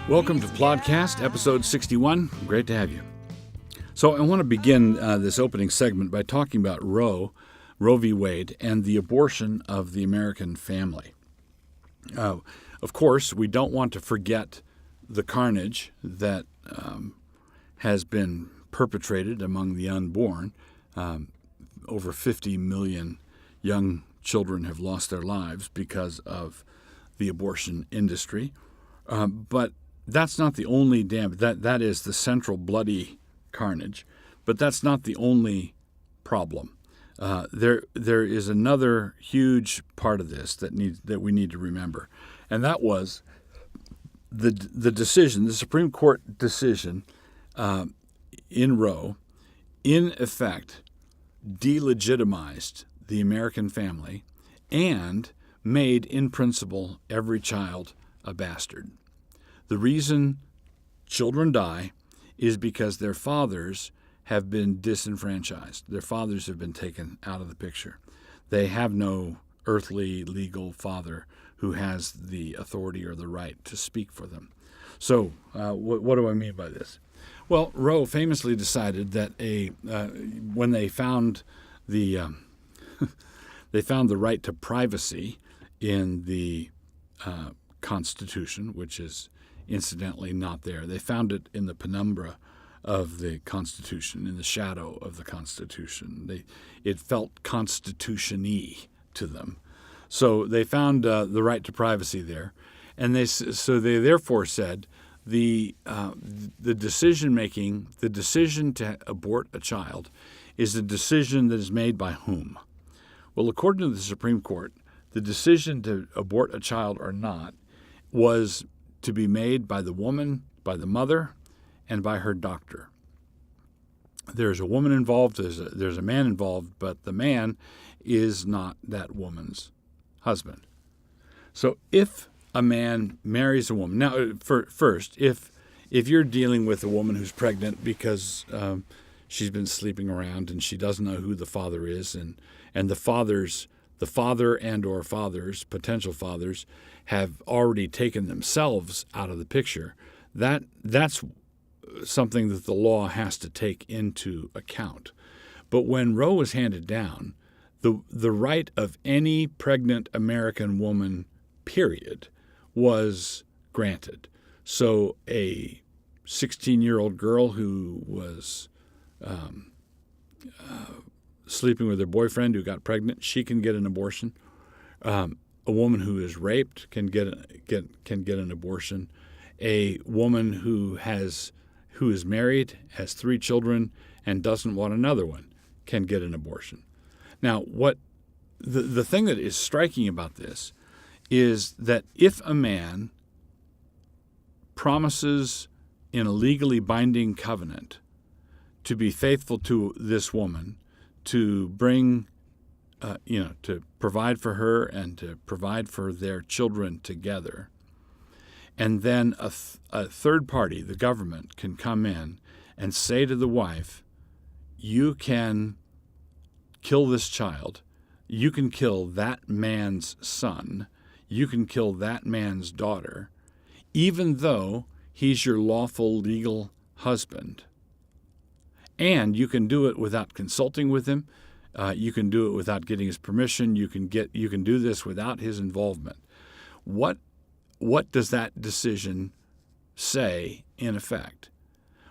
Welcome to Plodcast, episode 61. Great to have you. So I want to begin this opening segment by talking about Roe v. Wade, and the abortion of the American family. Of course, we don't want to forget the carnage that has been perpetrated among the unborn. Over 50 million young children have lost their lives because of the abortion industry. But that's not the only damage. That is the central bloody carnage, but that's not the only problem. There is another huge part of this that we need to remember, and that was the decision, the Supreme Court decision in Roe, in effect, delegitimized the American family and made, in principle, every child a bastard. The reason children die is because their fathers have been disenfranchised. Their fathers have been taken out of the picture. They have no earthly legal father who has the authority or the right to speak for them. So what do I mean by this? Well, Roe famously decided that when they found the right to privacy in the Constitution, which is incidentally not there. They found it in the penumbra of the Constitution, in the shadow of the Constitution. It felt constitution-y to them. So they found the right to privacy there, and they therefore said the decision-making, the decision to abort a child, is a decision that is made by whom? Well, according to the Supreme Court, the decision to abort a child or not was to be made by the woman, by the mother, and by her doctor. There's a woman involved, there's a man involved, but the man is not that woman's husband. So if a man marries a woman, now first, if you're dealing with a woman who's pregnant because she's been sleeping around and she doesn't know who the father is, and the father and or fathers, potential fathers, have already taken themselves out of the picture, that's something that the law has to take into account. But when Roe was handed down, the right of any pregnant American woman, period, was granted. So a 16-year-old girl who was sleeping with her boyfriend who got pregnant, she can get an abortion. A woman who is raped can get an abortion. A woman who is married, has 3 children, and doesn't want another one can get an abortion. Now, what the thing that is striking about this is that if a man promises in a legally binding covenant to be faithful to this woman, to bring, to provide for her and to provide for their children together, and then a third party, the government, can come in and say to the wife, you can kill this child, you can kill that man's son, you can kill that man's daughter, even though he's your lawful legal husband. And you can do it without consulting with him. You can do it without getting his permission. You can do this without his involvement. What does that decision say in effect?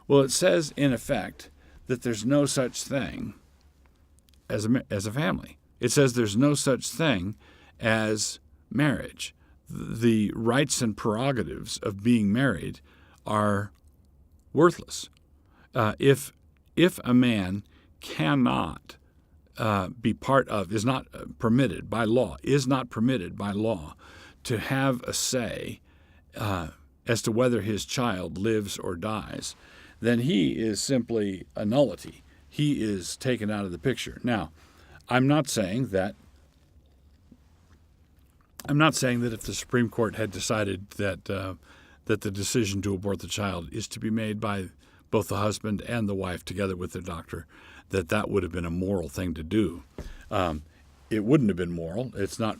Well, it says in effect that there's no such thing as a family. It says there's no such thing as marriage. The rights and prerogatives of being married are worthless. If a man cannot be part of, is not permitted by law to have a say as to whether his child lives or dies, then he is simply a nullity. He is taken out of the picture. Now, I'm not saying that if the Supreme Court had decided that the decision to abort the child is to be made by both the husband and the wife together with their doctor, that would have been a moral thing to do. It wouldn't have been moral. It's not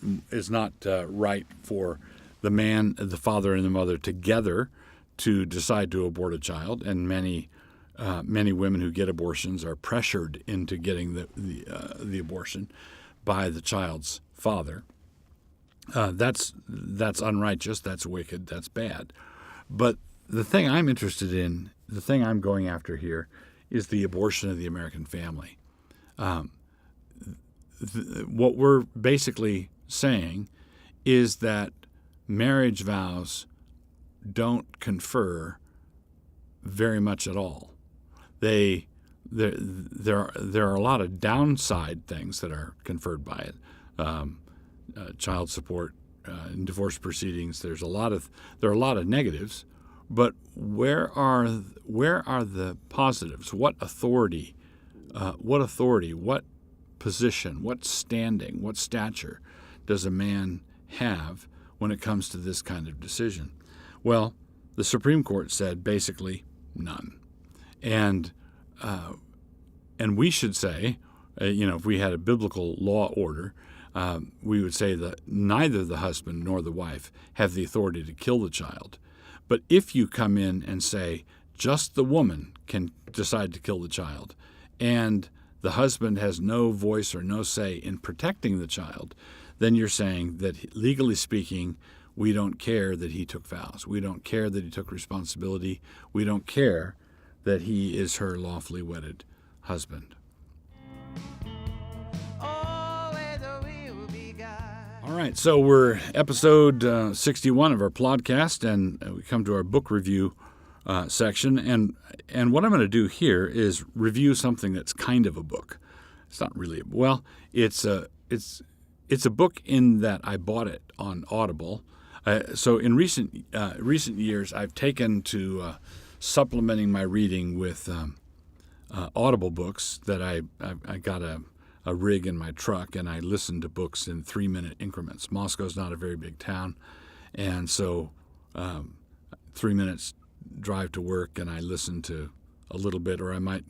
right for the man, the father, and the mother together to decide to abort a child, and many women who get abortions are pressured into getting the abortion by the child's father. That's unrighteous. That's wicked. That's bad. But the thing I'm interested in, the thing I'm going after here, is the abortion of the American family. What we're basically saying is that marriage vows don't confer very much at all. There are a lot of downside things that are conferred by it. Child support, in divorce proceedings. There are a lot of negatives, but where are the positives? What authority? What position? What standing? What stature does a man have when it comes to this kind of decision? Well, the Supreme Court said basically none, and we should say, if we had a biblical law order, we would say that neither the husband nor the wife have the authority to kill the child. But if you come in and say just the woman can decide to kill the child, and the husband has no voice or no say in protecting the child, then you're saying that, legally speaking, we don't care that he took vows. We don't care that he took responsibility. We don't care that he is her lawfully wedded husband. All right, so we're episode 61 of our Plodcast, and we come to our book review section. And what I'm going to do here is review something that's kind of a book. It's not really it's a book in that I bought it on Audible. So in recent years, I've taken to supplementing my reading with Audible books that I got a rig in my truck, and I listen to books in 3-minute increments. Moscow's not a very big town, and so 3 minutes drive to work, and I listen to a little bit, or I might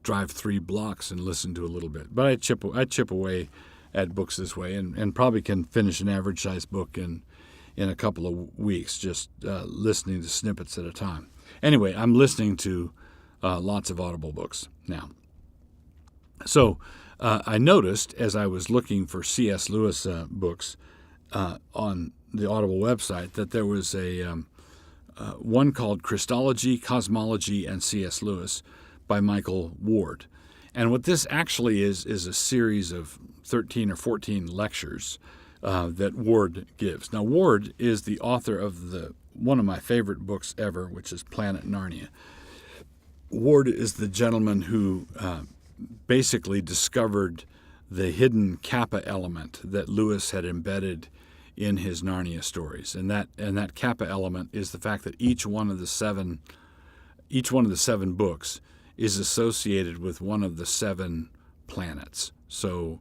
drive 3 blocks and listen to a little bit. But I chip away at books this way, and probably can finish an average-sized book in a couple of weeks, just listening to snippets at a time. Anyway, I'm listening to lots of Audible books now. So I noticed as I was looking for C.S. Lewis books on the Audible website that there was one called Christology, Cosmology, and C.S. Lewis by Michael Ward. And what this actually is a series of 13 or 14 lectures that Ward gives. Now, Ward is the author of one of my favorite books ever, which is Planet Narnia. Ward is the gentleman who basically discovered the hidden kappa element that Lewis had embedded in his Narnia stories, and that kappa element is the fact that each one of the seven books is associated with one of the 7 planets. So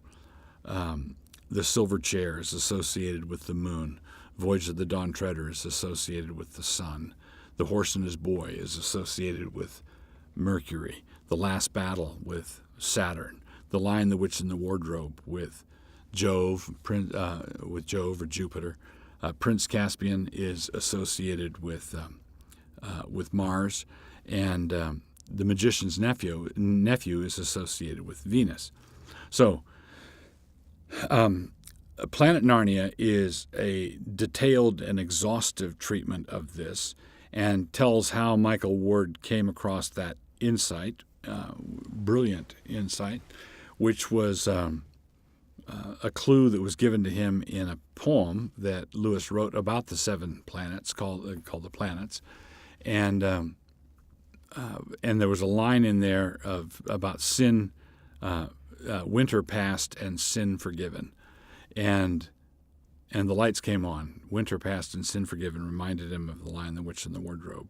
the Silver Chair is associated with the moon. Voyage of the Dawn Treader is associated with the sun. The Horse and His Boy is associated with Mercury. The Last Battle with Saturn. The Lion, the Witch, and the Wardrobe with Jove or Jupiter. Prince Caspian is associated with Mars, and the Magician's nephew is associated with Venus. So, Planet Narnia is a detailed and exhaustive treatment of this, and tells how Michael Ward came across that insight, brilliant insight, which was a clue that was given to him in a poem that Lewis wrote about the 7 planets called The Planets, and there was a line in there about sin, winter past and sin forgiven, and the lights came on. Winter past and sin forgiven reminded him of The Lion, the Witch, and the Wardrobe,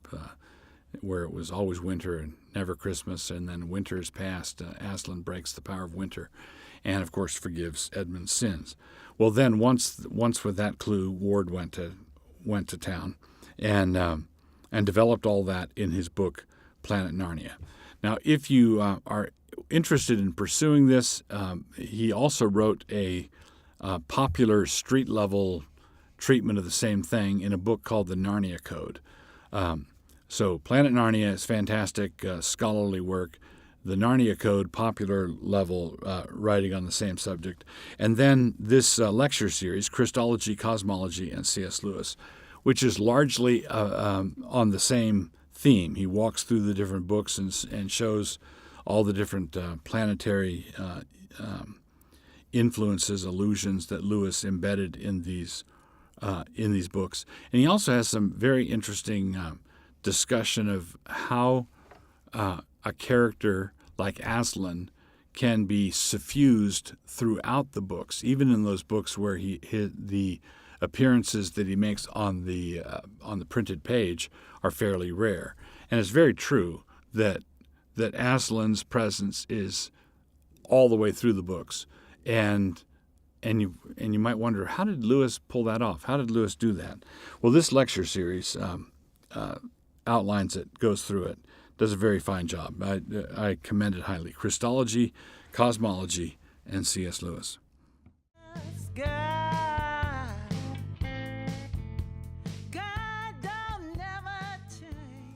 where it was always winter and never Christmas, and then winter is past. Aslan breaks the power of winter, and of course forgives Edmund's sins. Well, then once with that clue, Ward went to town, and developed all that in his book Planet Narnia. Now, if you are interested in pursuing this, he also wrote a popular street level treatment of the same thing in a book called the Narnia Code. So Planet Narnia is fantastic, scholarly work. The Narnia Code, popular level writing on the same subject. And then this lecture series, Christology, Cosmology, and C.S.Lewis, which is largely on the same theme. He walks through the different books and shows all the different planetary influences, illusions that Lewis embedded in these books. And he also has some very interesting discussion of how a character like Aslan can be suffused throughout the books, even in those books where the appearances that he makes on the printed page are fairly rare. And it's very true that Aslan's presence is all the way through the books. And you might wonder, how did Lewis pull that off? How did Lewis do that? Well, this lecture series outlines it, goes through it, does a very fine job. I commend it highly. Christology, Cosmology, and C.S. Lewis.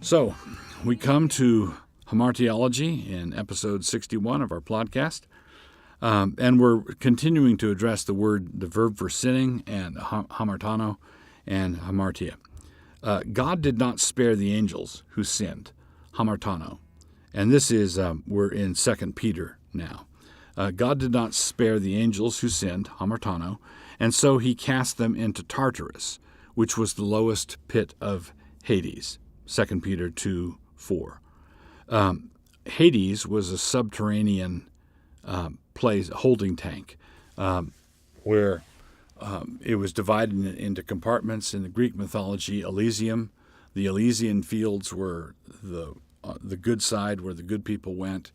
So, we come to Hamartiology in episode 61 of our Plodcast, and we're continuing to address the verb for sinning, and hamartano and hamartia. God did not spare the angels who sinned, hamartano. And this is, we're in 2 Peter now. God did not spare the angels who sinned, hamartano, and so he cast them into Tartarus, which was the lowest pit of Hades, 2 Peter 2:4. Hades was a subterranean place, holding tank, where it was divided into compartments. In the Greek mythology, Elysium, the Elysian fields were the good side where the good people went.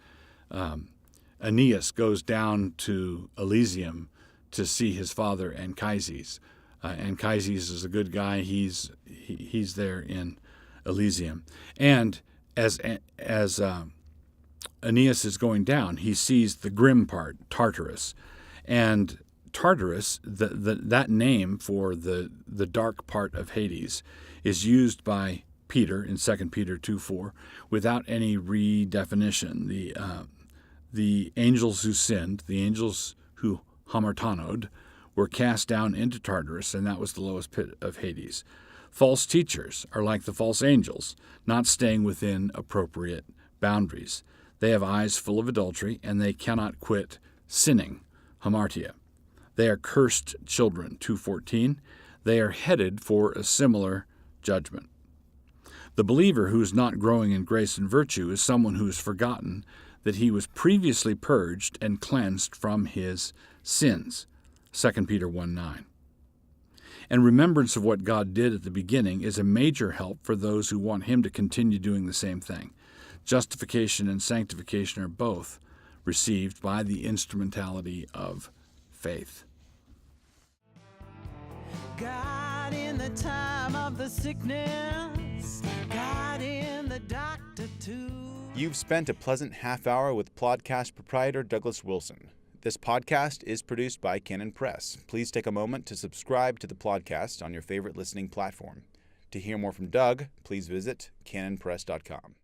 Aeneas goes down to Elysium to see his father Anchises. Anchises is a good guy. He's there in Elysium. And as Aeneas is going down, he sees the grim part, Tartarus. And Tartarus, that name for the dark part of Hades, is used by Peter in 2 Peter 2:4 without any redefinition. The angels who sinned, the angels who hamartanoed, were cast down into Tartarus, and that was the lowest pit of Hades. False teachers are like the false angels, not staying within appropriate boundaries. They have eyes full of adultery, and they cannot quit sinning, hamartia. They are cursed children, 2:14. They are headed for a similar judgment. The believer who is not growing in grace and virtue is someone who has forgotten that he was previously purged and cleansed from his sins, 2 Peter 1:9. And remembrance of what God did at the beginning is a major help for those who want him to continue doing the same thing. Justification and sanctification are both received by the instrumentality of faith. God in the time of the sickness, God in the doctor too. You've spent a pleasant half hour with Plodcast proprietor Douglas Wilson. This podcast is produced by Canon Press. Please take a moment to subscribe to the Plodcast on your favorite listening platform. To hear more from Doug, please visit canonpress.com.